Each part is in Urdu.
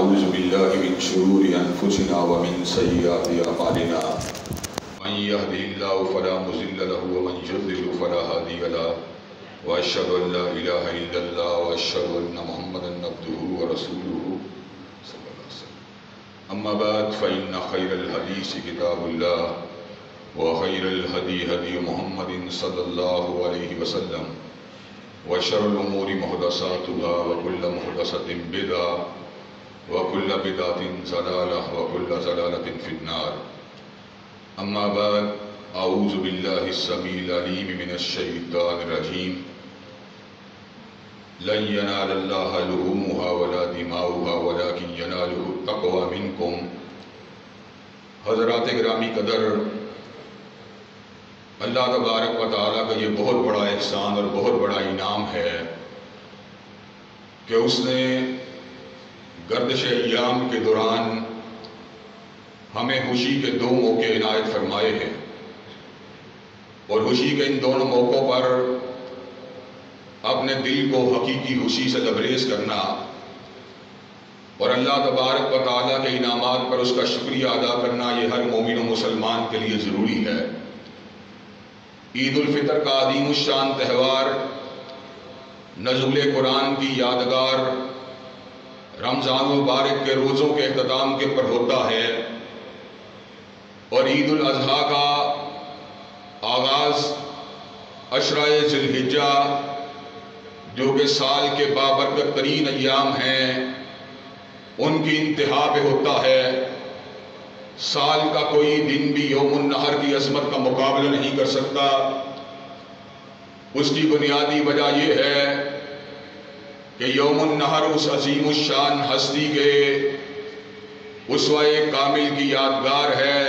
ونعوذ بالله من شرور أنفسنا ومن سيئات أعمالنا من يهده الله فلا مضل له ومن يضلل فلا هادي له وأشهد أن لا إله إلا الله وأشهد أن محمدا عبده ورسوله صلى الله عليه وسلم. أما بعد فإن خير الحديث كتاب الله وخير الهدي هدي محمد صلى الله عليه وسلم وشر الأمور محدثاتها وكل محدثة بدعة وكل بدعة ضلالة وكل ضلالة في النار. أما بعد أعوذ بالله السميع العليم من الشيطان الرجيم. لن ينال الله لحومها ولا دماؤها ولكن يناله التقوى منكم. حضرات گرامی قدر، اللہ تبارک و تعالیٰ کا یہ بہت بڑا احسان اور بہت بڑا انعام ہے کہ اس نے گردش ایام کے دوران ہمیں خوشی کے دو موقع عنایت فرمائے ہیں، اور خوشی کے ان دونوں موقعوں پر اپنے دل کو حقیقی خوشی سے لبریز کرنا اور اللہ تبارک و تعالیٰ کے انعامات پر اس کا شکریہ ادا کرنا، یہ ہر مومن و مسلمان کے لیے ضروری ہے۔ عید الفطر کا عظیم الشان تہوار، نزول قرآن کی یادگار، رمضان المبارک کے روزوں کے اختتام کے پر ہوتا ہے، اور عید الاضحیٰ کا آغاز عشرہ ذی الحجہ جو کہ سال کے بابرکت ترین ایام ہیں ان کی انتہا پہ ہوتا ہے۔ سال کا کوئی دن بھی یوم النحر کی عظمت کا مقابلہ نہیں کر سکتا۔ اس کی بنیادی وجہ یہ ہے کہ یوم النحر اس عظیم الشان ہستی کے اسوہ کامل کی یادگار ہے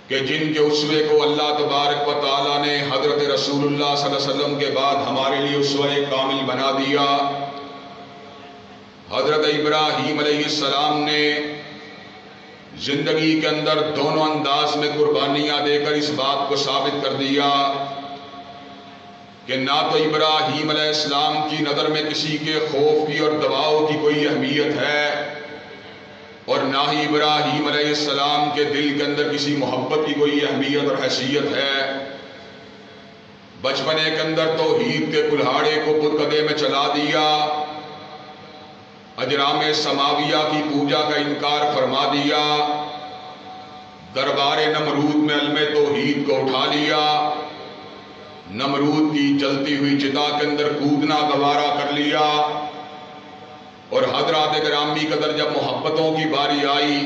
کہ جن کے اسوے کو اللہ تبارک و تعالیٰ نے حضرت رسول اللہ صلی اللہ علیہ وسلم کے بعد ہمارے لیے اسوہ کامل بنا دیا۔ حضرت ابراہیم علیہ السلام نے زندگی کے اندر دونوں انداز میں قربانیاں دے کر اس بات کو ثابت کر دیا کہ نہ تو ابراہیم علیہ السلام کی نظر میں کسی کے خوف کی اور دباؤ کی کوئی اہمیت ہے، اور نہ ہی ابراہیم علیہ السلام کے دل کے اندر کسی محبت کی کوئی اہمیت اور حیثیت ہے۔ بچپنے کے اندر توحید کے کلہاڑے کو پرکدے میں چلا دیا، اجرام سماویہ کی پوجا کا انکار فرما دیا، دربار نمرود میں علم توحید کو اٹھا لیا، نمرود کی جلتی ہوئی چتا کے اندر کودنا گوارا کر لیا، اور حضرات گرامی قدر جب محبتوں کی باری آئی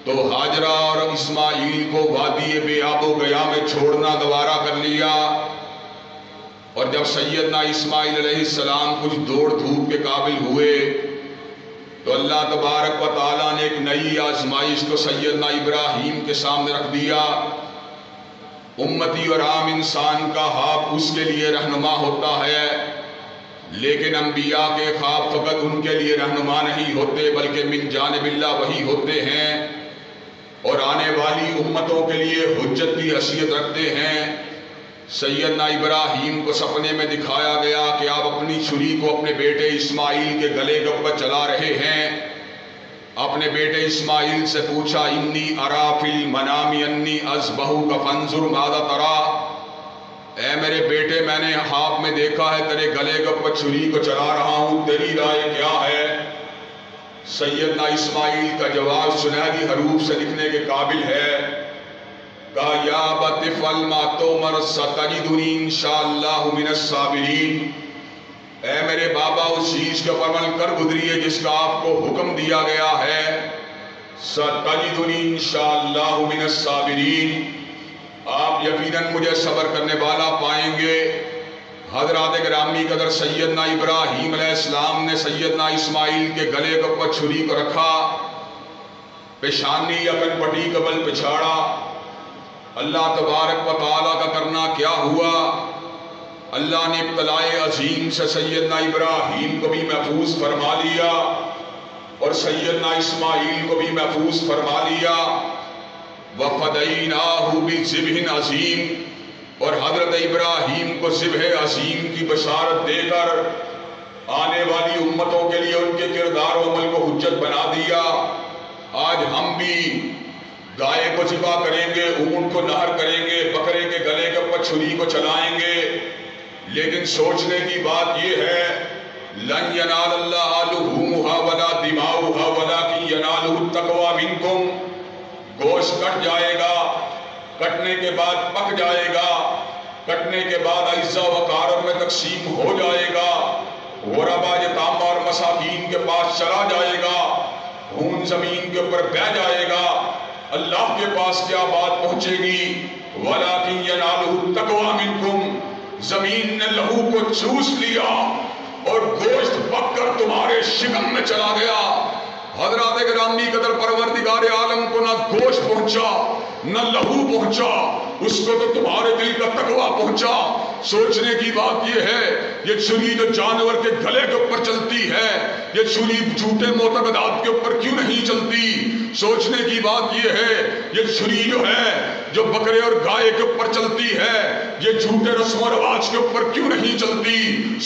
تو ہاجرہ اور اسماعیل کو وادی بے آب و گیا میں چھوڑنا گوارا کر لیا، اور جب سیدنا اسماعیل علیہ السلام کچھ دوڑ دھوپ کے قابل ہوئے تو اللہ تبارک و تعالیٰ نے ایک نئی آزمائش کو سیدنا ابراہیم کے سامنے رکھ دیا۔ امتی اور عام انسان کا خواب اس کے لیے رہنما ہوتا ہے، لیکن انبیاء کے خواب فقط ان کے لیے رہنما نہیں ہوتے بلکہ من جانب اللہ وحی ہوتے ہیں، اور آنے والی امتوں کے لیے حجت کی حیثیت رکھتے ہیں۔ سیدنا ابراہیم کو سپنے میں دکھایا گیا کہ آپ اپنی چھری کو اپنے بیٹے اسماعیل کے گلے کے اوپر چلا رہے ہیں۔ اپنے بیٹے اسماعیل سے پوچھا انی ارا فی المنام انی اذبحک فانظر ماذا تری، اے میرے بیٹے میں نے خواب میں دیکھا ہے تیرے گلے کے اوپر چھری کو چلا رہا ہوں، تیری رائے کیا ہے؟ سیدنا اسماعیل کا جواب سنہری حروف سے لکھنے کے قابل ہے۔ کہا یا ابت افعل ما تؤمر ستجدنی انشاءاللہ من الصابرین، اے میرے بابا اس چیز کے اوپر عمل کر گزریے جس کا آپ کو حکم دیا گیا ہے، ستجدنی انشاءاللہ من الصابرین، آپ یقیناً مجھے صبر کرنے والا پائیں گے۔ حضرات گرامی قدر سیدنا ابراہیم علیہ السلام نے سیدنا اسماعیل کے گلے کے اوپر چھری کو رکھا، پیشانی یا کنپٹی کا بل پچھاڑا۔ اللہ تبارک و تعالیٰ کا کرنا کیا ہوا؟ اللہ نے ابتلاء عظیم سے سیدنا ابراہیم کو بھی محفوظ فرما لیا اور سیدنا اسماعیل کو بھی محفوظ فرما لیا۔ وَفَدَيْنَاهُ بِذِبْحٍ عَظِيمٍ، اور حضرت ابراہیم کو ذبح عظیم کی بشارت دے کر آنے والی امتوں کے لیے ان کے کردار و عمل حجت بنا دیا. آج ہم بھی گائے کو ذبح کریں گے, اونٹ کو نہر کریں گے, بکرے کے گلے کے اوپر چھری کو چلائیں گے, لیکن سوچنے کی بات یہ ہے لن ینال اللہ لحومها ولا دماؤها ولکن ینالہ التقوی منکم. گوشت کٹ جائے گا, کٹنے کے بعد پک جائے گا, کٹنے کے بعد اعزا و اکارم میں تقسیم ہو جائے گا, غربا یتاما اور مساکین کے پاس چلا جائے گا, خون زمین کے اوپر بہہ جائے گا. اللہ کے پاس کیا بات پہنچے گی؟ وَلَٰكِن يَنَالُهُ التَّقْوَىٰ مِنكُمْ. زمین نے لہو کو چوس لیا اور گوشت پک کر تمہارے شکم میں چلا گیا. حضرات گرامی قدر پروردگار عالم کو نہ گوشت پہنچا نہ لہو پہنچا, اس کو تو تمہارے دل کا تقویٰ پہنچا. سوچنے کی بات یہ ہے یہ چھری جو جانور کے گلے کے اوپر چلتی ہے, یہ چھری جھوٹے معتقدات کے اوپر کیوں نہیں چلتی؟ سوچنے کی بات یہ ہے یہ چھری جو ہے جو بکرے اور گائے کے اوپر چلتی ہے, یہ جھوٹے رسم و رواج کے اوپر کیوں نہیں چلتی؟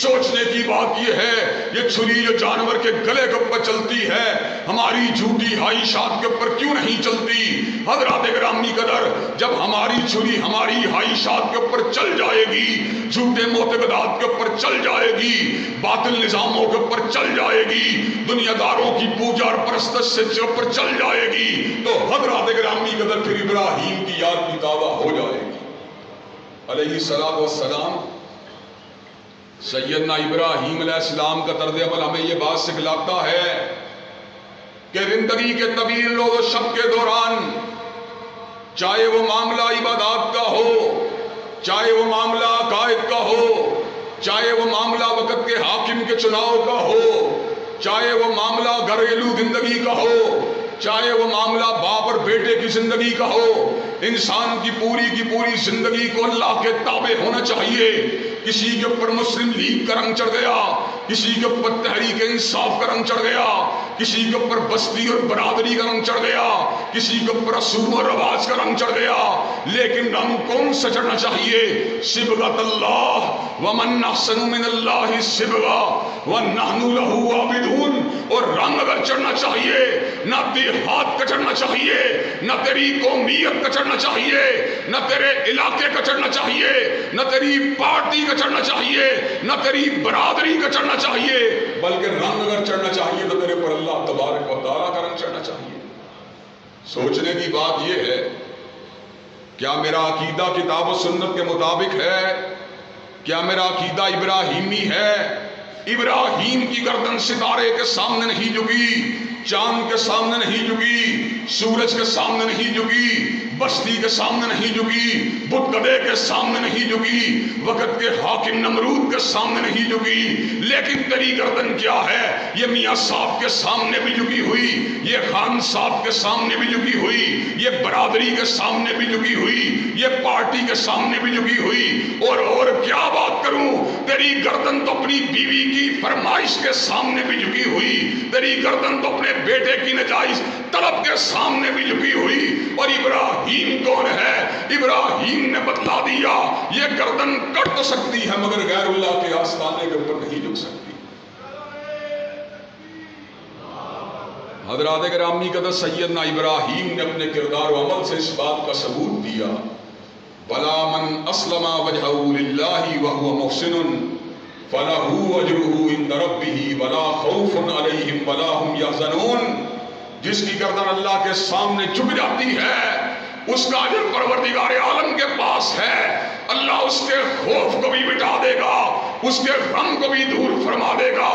سوچنے کی بات یہ ہے یہ چھری جو جانور کے گلے کے اوپر چلتی ہے ہماری جھوٹی خواہشات کے اوپر کیوں نہیں چلتی؟ حضرات گرامی قدر جب ہماری چھری ہماری خواہشات کے اوپر چل جائے گی, جھوٹے معتقدات کے اوپر چل جائے گی, باطل نظاموں کے اوپر چل جائے گی, دنیا داروں کی پوجا اور پرستش سے اوپر چل جائے گی, تو حضرات گرامی قدر پھر ابراہیم کی یاد کی تازہ ہو جائے گی. علیہ الصلوۃ والسلام. سیدنا ابراہیم علیہ السلام کا طرز عمل ہمیں یہ بات سکھلاتا ہے کہ زندگی کے طویل روز و شب کے دوران چاہے وہ معاملہ عبادات کا ہو, چاہے وہ معاملہ عقائد کا ہو, چاہے وہ معاملہ وقت کے حاکم کے چناؤ کا ہو, چاہے وہ معاملہ گھریلو زندگی کا ہو, چاہے وہ معاملہ باپ اور بیٹے کی زندگی کا ہو, انسان کی پوری زندگی کو اللہ کے تابع ہونا چاہیے. کسی کے اوپر مسلم لیگ کا رنگ چڑھ گیا, کسی کے اوپر تحریک انصاف کا رنگ چڑھ گیا, کسی کے اوپر بستی اور برادری کا رنگ چڑھ گیا, کسی کے اوپر رسوم اور رواج کا رنگ چڑھ گیا, لیکن رنگ کون سا چڑھنا چاہیے؟ صبغۃ اللہ, ومن احسن من اللہ صبغہ ونحن لہ عابدون. اور رنگ اگر چڑھنا چاہیے نہ دیہات کا چڑھنا چاہیے, نہ تیری قومیت کا چڑھنا چاہیے, نہ تیرے علاقے کا چڑھنا چاہیے, نہ تیری پارٹی کا چڑھنا چاہیے, نہ تیری برادری کا چڑھنا چاہیے, بلکہ رنگ اگر چڑھنا چاہیے تو تیرے پر اللہ تبارک و تعالیٰ کا رنگ چڑھنا چاہیے. سوچنے کی بات یہ ہے کیا میرا عقیدہ کتاب و سنت کے مطابق ہے؟ کیا میرا عقیدہ ابراہیمی ہے؟ ابراہیم کی گردن ستارے کے سامنے نہیں جھکی, چاند کے سامنے نہیں جھکی, سورج کے سامنے نہیں جھکی, بستی کے سامنے نہیں جھکی, بت گدے کے سامنے نہیں جھکی, وقت کے حاکم نمرود کے سامنے نہیں جھکی, لیکن تیری گردن کیا ہے؟ یہ میاں صاحب کے سامنے بھی جھکی ہوئی, یہ خان صاحب کے سامنے بھی جھکی ہوئی, یہ برادری کے سامنے بھی جھکی ہوئی, یہ پارٹی کے سامنے بھی جھکی ہوئی. اور کیا بات کروں, تیری گردن تو اپنی بیوی کی فرمائش کے سامنے بھی جھکی ہوئی, تیری گردن تو اپنے بیٹے کی نجائز طلب کے سامنے بھی جھکی ہوئی. اور ابراہیم کون ہے؟ ابراہیم نے بتلا دیا یہ گردن کٹ تو سکتی ہے مگر غیر اللہ کے آستانے کے اوپر نہیں جھک سکتی. حضرات گرامی قدر سیدنا ابراہیم نے اپنے کردار و عمل سے اس بات کا ثبوت دیا, بلا من اسلم وجہہ للہ وہو محسن فلہ اجرہ عند ربہ ولا خوف علیہم ولا ہم یحزنون. جس کی گردن اللہ کے سامنے جھک جاتی ہے اس کا اجر پروردگار عالم کے پاس ہے. اللہ اس کے خوف کو بھی مٹا دے گا, اس کے غم کو بھی دور فرما دے گا.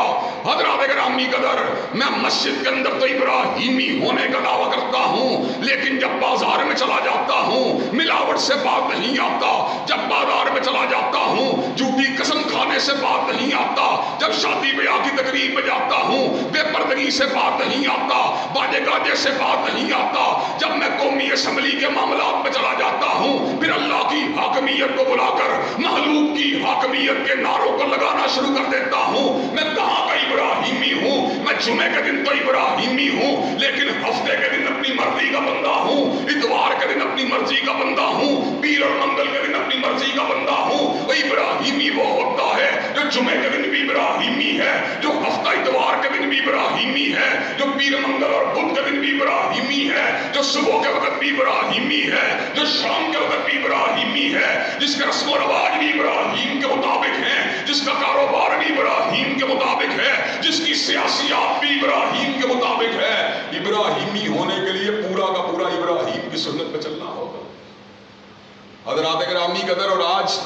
حضرات گرامی قدر میں مسجد کے اندر تو ابراہیمی ہونے کا دعویٰ کرتا ہوں, لیکن جب بازار میں چلا جاتا ہوں ملاوٹ سے بات نہیں آتا, جب بازار میں چلا جاتا ہوں جھوٹی قسم کھانے سے بات نہیں آتا, جب شادی بیاہ کی تقریب میں جاتا ہوں بے پردگی سے بات نہیں آتا, باجے گاجے سے بات نہیں آتا, جب میں قومی اسمبلی کے معاملات میں چلا جاتا ہوں پھر اللہ کی حاکمیت کو بلا کر مخلوق کی حاکمیت کے نعروں کو لگانا شروع کر دیتا ہوں. میں کہاں کا ابراہیمی ہوں؟ میں جمعے کے دن تو ابراہیمی ہوں, لیکن ہفتے کے دن اپنی مرضی کا بندہ ہوں, اتوار کے دن اپنی مرضی کا بندہ ہوں, پیر اور منگل کے دن اپنی مرضی کا بندہ ہوں. ابراہیمی وہ ہوتا ہے جو جمعے کے دن بھی ابراہیمی ہے, جو ہفتہ اتوار کے دن بھی ابراہیمی ہے, جو پیر منگل اور بدھ کے دن بھی ابراہیمی ہے, جو صبح کے وقت بھی ابراہیمی ہے, جو شام کے وقت بھی ابراہیمی ہے, جس کے رسم و رواج بھی ابراہیم کے مطابق ہیں, جس کا کاروبار بھی ابراہیم کے مطابق ہے, جس کی سیاسیات بھی ابراہیم کے مطابق ہے. ابراہیمی ہونے کے لیے پورا کا پورا ابراہیم کی سنت پہ چلنا ہوگا. حضرات گرامی قدر, اور آج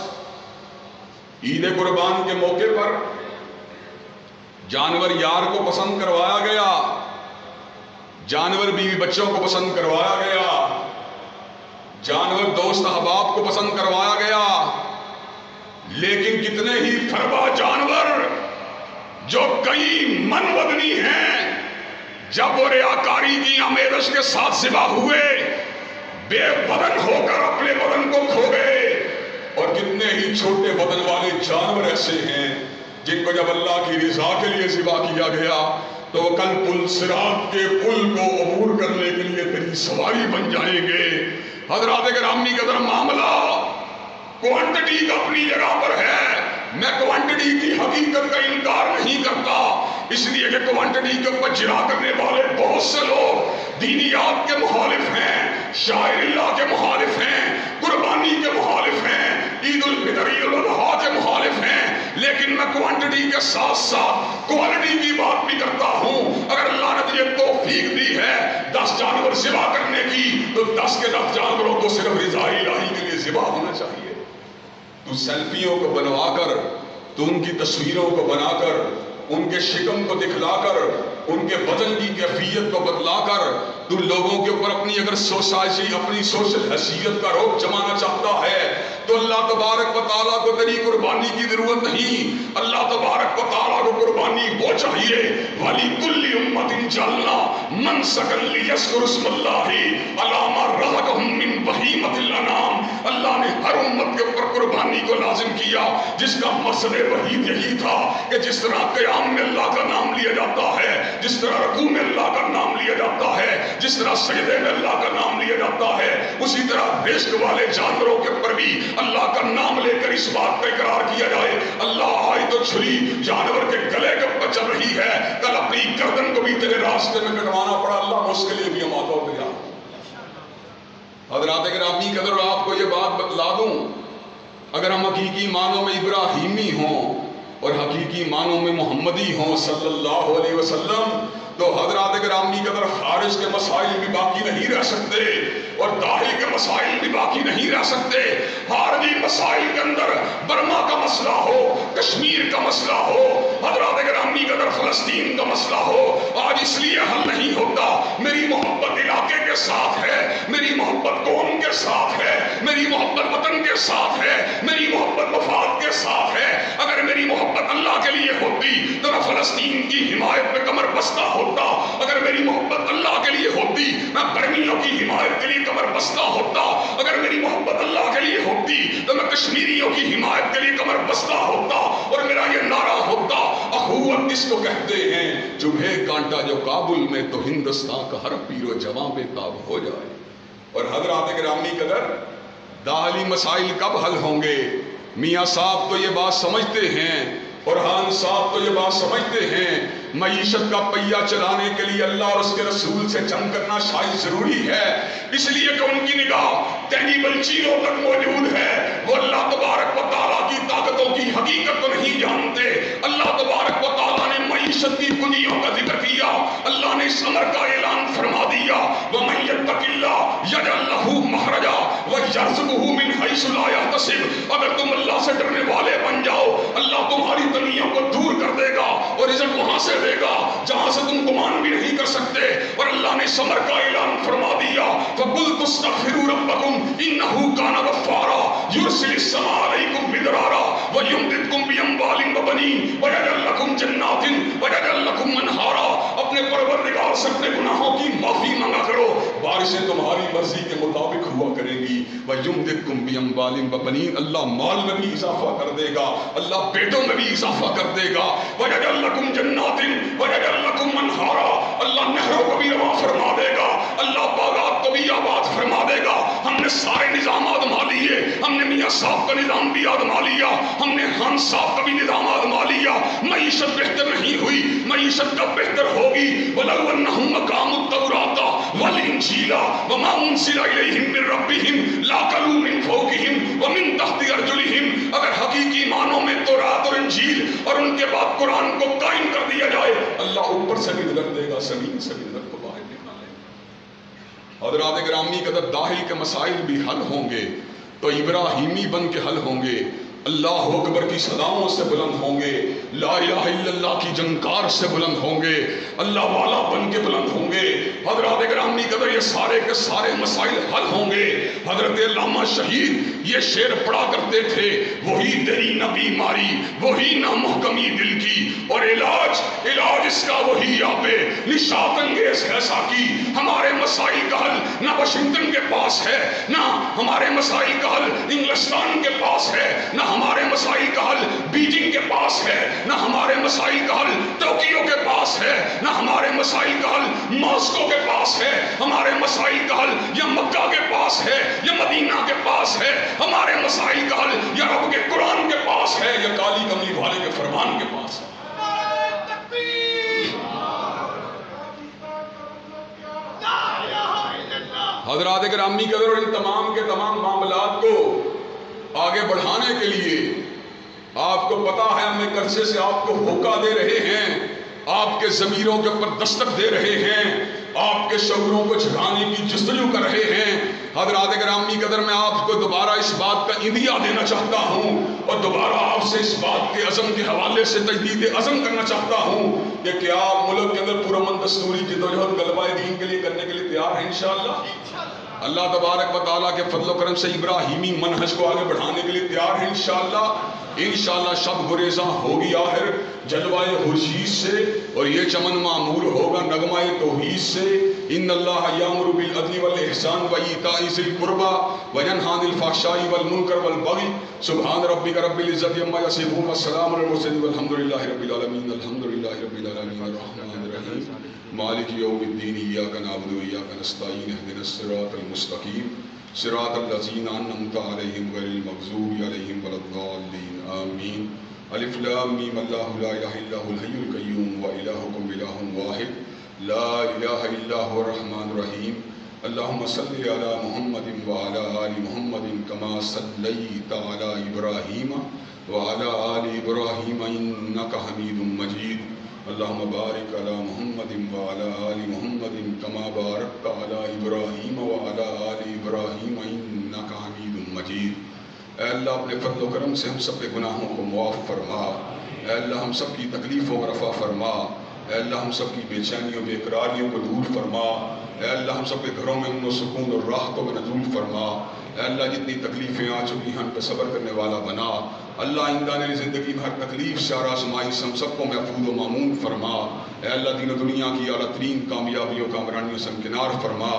عید قربان کے موقع پر جانور یار کو پسند کروایا گیا, جانور بیوی بچوں کو پسند کروایا گیا, جانور دوست احباب کو پسند کروایا گیا, لیکن کتنے ہی فربا جانور جو کئی من بدنی ہیں, جب وہ ریاکاری کی آمیزش کے ساتھ ذبح ہوئے بے بدن ہو کر اپنے بدن کو کھو گئے. اور کتنے ہی چھوٹے بدن والے جانور ایسے ہیں جن کو جب اللہ کی رضا کے لیے ذبح کیا گیا تو وہ کل پل صراط کے پل کو عبور کرنے کے لیے تیری سواری بن جائیں گے. حضرات گرامی قدر, معاملہ کوانٹٹی کا اپنی جگہ پر ہے. میں کوانٹٹی کی حقیقت کا انکار نہیں کرتا, اس لیے کہ کوانٹٹی کے اوپر جرا کرنے والے بہت سے لوگ دینیات کے مخالف ہیں, شاعر اللہ کے مخالف ہیں, قربانی کے مخالف ہیں, عید الفطر عید الاضحیٰ کے مخالف ہیں. لیکن میں کوانٹٹی کے ساتھ ساتھ کوالٹی کی بات بھی کرتا ہوں. اگر اللہ نے تجھے توفیق دی ہے 10 جانور ذبح کرنے کی تو 10 کے 10 جانوروں کو صرف رضا الہی کے لیے ذبح ہونا چاہیے. تو سیلفیوں کو بنوا کر, تو ان کی تصویروں کو بنا کر, ان کے شکم کو دکھلا کر, ان کے وزن کی کیفیت کو بتلا کر تو لوگوں کے اوپر اپنی اگر سوسائٹی اپنی سوشل حیثیت کا روپ جمانا چاہتا ہے تو اللہ تبارک و تعالیٰ کو تیری قربانی کی ضرورت نہیں. اللہ تبارک و تعالیٰ کو قربانی وہ چاہیے وَلِكُلِّ أُمَّةٍ جَعَلْنَا مَنسَكًا لِيَذْكُرُوا اسْمَ اللَّهِ عَلَىٰ مَا رَزَقَهُم مِّن بَهِيمَةِ الْأَنْعَامِ. اللہ نے ہر امت کے اوپر قربانی کو لازم کیا جس کا مقصد وحید یہی تھا کہ جس طرح قیام میں اللہ کا نام لیا جاتا ہے, جس طرح رکوع میں اللہ کا نام لیا جاتا ہے, جس طرح سجدے میں اللہ کا نام لیا جاتا ہے, اسی طرح رزق والے جانوروں کے اوپر بھی اللہ کا نام لے کر اس بات کا اقرار کیا جائے. اللہ آئی تو چھری جانور کے گلے کے اوپر چل رہی ہے, کل اپنی گردن کو بھی تیرے راستے میں کٹوانا پڑا, اللہ اس کے لیے بھی آمادہ ہو گیا. حضرات گرامی قدر, اور آپ کو یہ بات بتلا دوں, اگر ہم حقیقی معنوں میں ابراہیمی ہوں اور حقیقی معنوں میں محمدی ہوں صلی اللہ علیہ وسلم, تو حضرات گرامی قدر خارج کے مسائل بھی باقی نہیں رہ سکتے اور داخل کے مسائل بھی باقی نہیں رہ سکتے. خارجی مسائل کے اندر برما کا مسئلہ ہو, کشمیر کا مسئلہ ہو, حضرات گرامی قدر فلسطین کا مسئلہ ہو, آج اس لیے حل نہیں ہوتا. میری محبت علاقے کے ساتھ ہے, میری محبت قوم کے ساتھ ہے, میری محبت وطن کے ساتھ ہے, میری محبت مفاد کے ساتھ ہے. اگر میری محبت اللہ کے لیے ہوتی تو میں فلسطین کی حمایت میں کمر بستہ ہوتا. اگر میری محبت اللہ کے لیے ہوتی میں برمیوں کی حمایت کے لیے کمر بستہ ہوتا. اگر میری محبت اللہ کے لیے ہوتی تو میں کشمیریوں کی حمایت کے لیے کمر بستہ ہوتا. اور میرا یہ نعرہ ہوتا اخوت اس کو کہتے ہیں چبھے کانٹا جو کابل میں تو ہندوستان کا ہر پیر و جواں بے تاب ہو جائے. اور حضرات گرامی قدر, داخلی مسائل کب حل ہوں گے؟ میاں صاحب تو یہ بات سمجھتے ہیں, فرحان صاحب تو یہ بات سمجھتے ہیں, معیشت کا پہیہ چلانے کے لیے اللہ اور اس کے رسول سے جنگ کرنا شاید ضروری ہے, اس لیے کہ ان کی نگاہ ٹینجیبل چیزوں تک موجود ہے. وہ اللہ تبارک و تعالیٰ کی طاقتوں کی حقیقت کو نہیں جانتے. اللہ تبارک و تعالیٰ نے معیشت کی کنجیوں کا ذکر کیا, اللہ نے اس امر کا اعلان فرما دیا وَمَن يَتَّقِ اللَّهَ يَجْعَل لَّهُ مَخْرَجًا وَيَرْزُقْهُ مِنْ حَيْثُ لَا يَحْتَسِبُ. اگر تم اللہ سے ڈرنے والے بن جاؤ, اللہ تمہاری تنگیوں کو دور کر دے گا اور رزق وہاں سے دے گا جہاں سے تم گمان بھی نہیں کر سکتے. اور اللہ نے اس امر کا اعلان فرما دیا فَقُلْتُ اسْتَغْفِرُوا رَبَّكُمْ إِنَّهُ كَانَ غَفَّارًا يُرْسِلِ السَّمَاءَ عَلَيْكُمْ مِدْرَارًا وَيُمْدِدْكُمْ بِأَمْوَالٍ وَبَنِينَ وَيَجْعَل لَّكُمْ جَنَّاتٍ وَيَجْعَل لَّكُمْ أَنْهَارًا. اپنے پروردگار سے اپنے گناہوں کی معافی مانگا کرو, بارشیں تمہاری مرضی کے مطابق ہوا کرے گی. وَيُمْدِدْكُمْ بِأَمْوَالٍ وَبَنِينَ, اللہ مال میں بھی اضافہ کر دے گا, اللہ بیٹوں میں بھی اضافہ کر دے گا. وَيَجْعَل لَّكُمْ جَنَّاتٍ وَيَجْعَل لَّكُمْ أَنْهَارًا, اللہ نہروں کو بھی رواں فرما دے گا, اللہ باغات کو بھی آباد فرما دے گا۔ ہم نے سارے نظام آزما لیے، ہم نے میاں صاحب کا نظام بھی آزما لیا، ہم نے خان صاحب کا بھی نظام آزما لیا، معیشت بہتر نہیں ہوئی، معیشت کب بہتر ہوگی؟ وَلَوْ أَنَّهُمْ أَقَامُوا التَّوْرَاةَ وَالْإِنْجِيلَ وَمَا أُنزِلَ إِلَيْهِم مِّن رَّبِّهِمْ لَأَكَلُوا مِن فَوْقِهِمْ وَمِن تَحْتِ أَرْجُلِهِمْ۔ اگر حقیقی معنوں میں تورات اور انجیل اور ان کے بعد قرآن کو قائم کر دیا جائے، اللہ اوپر سے بھی نظر دے گا، زمین سے بھی نظر کو باہر نکالے گا۔ حضرات گرامی قدر، داخل کے مسائل بھی حل ہوں گے تو ابراہیمی بن کے حل ہوں گے، اللہ اکبر کی صداؤں سے بلند ہوں گے، لا الہ الا اللہ کی جنکار سے بلند ہوں گے، اللہ والا بن کے بلند ہوں گے۔ حضرات گرامی قدر، یہ سارے کے سارے مسائل حل ہوں گے۔ حضرت علامہ شہید یہ شعر پڑھا کرتے تھے، وہی تیری نہ بیماری، وہی نہ محکمی دل کی، اور علاج اس کا وہی آپے نشاط انگیز ہے ساکی۔ ہمارے مسائل کا حل نہ واشنگٹن کے پاس ہے، نہ ہمارے مسائل کا حل انگلستان کے پاس ہے، نہ ہمارے مسائل کا حل بیجنگ کے پاس ہے، نہ ہمارے مسائل کا حل ٹوکیو کے پاس ہے، نہ ہمارے مسائل کا حل ماسکو کے پاس ہے۔ ہمارے مسائل کا حل یا مکہ کے پاس ہے یا مدینہ کے پاس ہے، ہمارے مسائل کا حل یا رب کے قرآن کے پاس ہے یا کالی کملی والے کے فرمان کے پاس ہے۔ حضرات گرامی قدر، اور ان تمام کے تمام معاملات کو آگے بڑھانے کے لیے آپ کو پتا ہے ہم ایک عرصے سے آپ کو ہوکا دے رہے ہیں، آپ کے ضمیروں کے اوپر دستک دے رہے ہیں، آپ کے شعوروں کو جھگانے کی جستجو کر رہے ہیں۔ حضرات گرامی قدر، میں آپ کو دوبارہ اس بات کا عندیہ دینا چاہتا ہوں اور دوبارہ آپ سے اس بات کے عزم کے حوالے سے تجدید عزم کرنا چاہتا ہوں کہ کیا آپ ملک کے اندر پرامن دستوری جدوجہد غلبہ دین کے لیے کرنے کے لیے تیار ہیں؟ انشاءاللہ اللہ تبارک و تعالیٰ کے فضل و کرم سے ابراہیمی منہج کو آگے بڑھانے کے لیے تیار ہیں انشاءاللہ شب گریزاں ہوگی آخر جلوائے خورشید سے، اور یہ چمن معمور ہوگا نغمہ توحید سے۔ ان اللہ یامر بالعدل والاحسان وایتاء ذی القربى وینہی عن الفحشاء والمنکر والبغی سبحان ربک رب العزۃ عما یصفون والسلام علی المرسلین والحمد للہ رب العالمین۔ الحمد للہ رب العالمین الرحمن الرحیم مالک یوم الدین، ایاک نعبد و ایاک نستعین، اہدنا الصراط المستقیم صراط الذین انعمت علیہم غیر المغضوب علیہم ولا الضالین آمین۔ الف لام میم اللہ لا الہ الا هو الحی القیوم و الہکم الہ واحد لا الہ الا هو الرحمن الرحیم۔ اللہم صلی علی محمد وعلی آل محمد کما صلیت علی ابراہیم وعلی آل ابراہیم انک حمید مجید۔ اللہم بارک علی محمد وعلی آل محمد کما بارکت علی ابراہیم وعلی آل ابراہیم انک حمید مجید۔ اے اللہ اپنے فضل و کرم سے ہم سب کے گناہوں کو معاف فرما، اے اللہ ہم سب کی تکلیفوں کو رفع فرما، اے اللہ ہم سب کی بے چینیوں بے قراریوں کو دور فرما، اے اللہ ہم سب کے گھروں میں امن و سکون اور راحتوں کو نزول فرما، اے اللہ جتنی تکلیفیں آ چکی ہیں ان پہ صبر کرنے والا بنا، اللہ آئندہ میری زندگی میں ہر تکلیف سے اور آزمائی سے ہم سب کو محفوظ و مامون فرما، اے اللہ دین و دنیا کی اعلیٰ ترین کامیابیوں کامرانیوں سے ہمکنار فرما،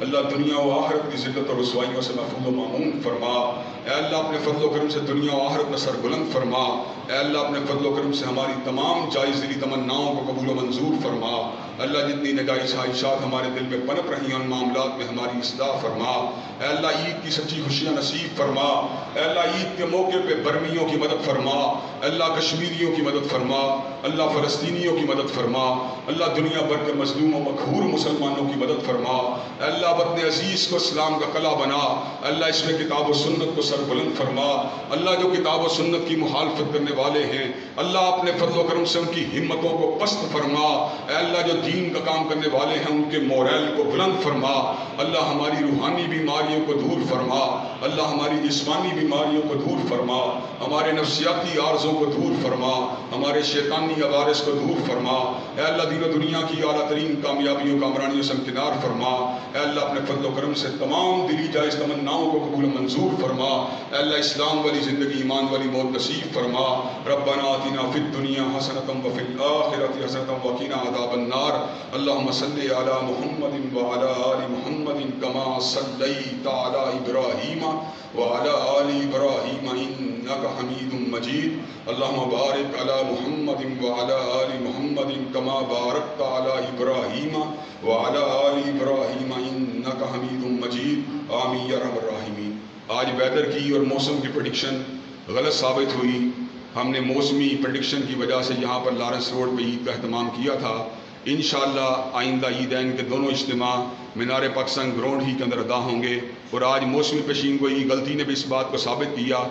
اللہ دنیا و آخرت کی ذلت اور رسوائیوں سے محفوظ و مامون فرما، اے اللہ اپنے فضل و کرم سے دنیا و آخرت میں سر بلند فرما، اے اللہ اپنے فضل و کرم سے ہماری تمام جائز دلی تمناؤں کو قبول و منظور فرما، اللہ جتنی نجائز خواہشات ہمارے دل میں پنپ رہی ہیں ان معاملات میں ہماری اصلاح فرما، اے اللہ عید کی سچی خوشیاں نصیب فرما، اے اللہ عید کے موقع پہ برمیوں کی مدد فرما، اللہ کشمیریوں کی مدد فرما، اللہ فلسطینیوں کی مدد فرما، اللہ دنیا بھر کے مظلوم و مقہور مسلمانوں کی مدد فرما، اے اللہ وطن عزیز کو اسلام کا قلعہ بنا، اللہ اس میں کتاب و سنت کو سر بلند فرما، اللہ جو کتاب و سنت کی مخالفت کرنے والے ہیں اللہ اپنے فضل و کرم سے ان کی ہمتوں کو پست فرما، اے اللہ جو دین کا کام کرنے والے ہیں ان کے موریل کو بلند فرما، اللہ ہماری روحانی بیماریوں کو دور فرما، اللہ ہماری جسمانی بیماریوں کو دور فرما، ہمارے نفسیاتی عارضوں کو دور فرما، ہمارے شیطانی عوارض کو دور فرما، اے اللہ دین و دنیا کی اعلیٰ ترین کامیابیوں کامرانیوں سے امکنار فرما، اے اللہ اپنے فضل و کرم سے تمام دلی جائز تمناؤں کو قبول و منظور فرما، اے اللہ اسلام والی زندگی ایمان والی موت نصیب فرما، ربنا آتنا فی الدنیا حسنۃ وفی الآخرۃ حسنۃ وقنا عذاب النار، اللہم صلی علی محمد وعلی آل محمد کما صلیت علی ابراہیم وعلی آل ابراہیم انک حمید مجید اللہم بارک علی محمد وعلی آل محمد کما بارکت علی ابراہیم وعلی آل ابراہیم انک حمید مجید آمین یا رب الراحمین۔ آج ویدر کی اور موسم کی پریڈکشن غلط ثابت ہوئی۔ ہم نے موسمی پریڈکشن کی وجہ سے یہاں پر لارنس روڈ پہ عید کا اہتمام کیا تھا۔ انشاءاللہ آئندہ عیدین کے دونوں اجتماع مینار پاکستان گراؤنڈ ہی کے اندر ادا ہوں گے، اور آج موسمی پیشین گوئی غلطی نے بھی اس بات کو ثابت کیا